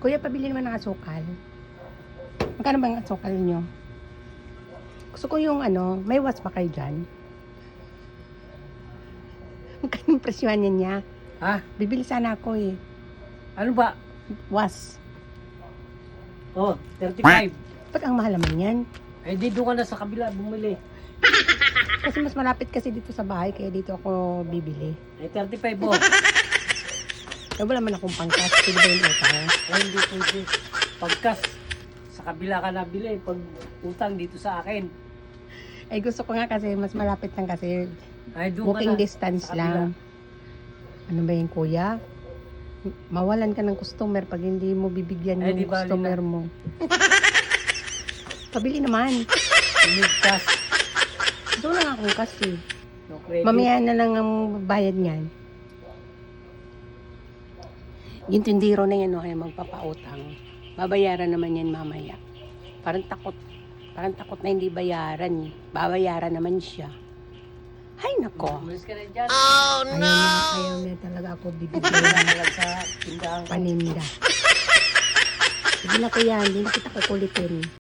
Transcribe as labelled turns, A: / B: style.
A: Kuya, pabili naman ng asukal. Magkano ba ang asukal nyo? Gusto ko yung ano, may was pa kayo dyan? Magkano yung presyohan niya?
B: Ha?
A: Bibili sana ako eh.
B: Ano ba?
A: Was.
B: Oh, 35.
A: Ba't ang mahal naman yan?
B: Eh, di doon ka na sa kabila bumili.
A: Kasi mas malapit kasi dito sa bahay, kaya dito ako bibili.
B: Eh, 35 oh.
A: Eh, wala man akong pangkas. Pwede ba yung utang?
B: Eh, hindi pwede. Pagkas, sa kabila ka nabili. Pag utang dito sa akin.
A: Eh, gusto ko nga kasi mas malapit lang kasi
B: Ay, doon ka
A: walking
B: na,
A: distance
B: sa kabila.
A: lang. Ano ba yung kuya? Mawalan ka ng customer pag hindi mo bibigyan
B: Eh,
A: yung
B: di bali
A: customer
B: na.
A: mo. Pabili naman.
B: Need cash.
A: Doon lang akong kasi.
B: No credit.
A: Mamaya na lang ang bayad niyan. Yung tindiro na yan, no, ay magpapautang. Babayaran naman yan mamaya. Parang takot na hindi bayaran. Babayaran naman siya. Ay, nako.
B: Umalis ka na dyan.
A: Ayaw niya talaga ako bibigyan
B: Wala
A: ng
B: ka lang sa tindahan ko.
A: paninda. Hindi na ko yan, hindi na kita kukulitin.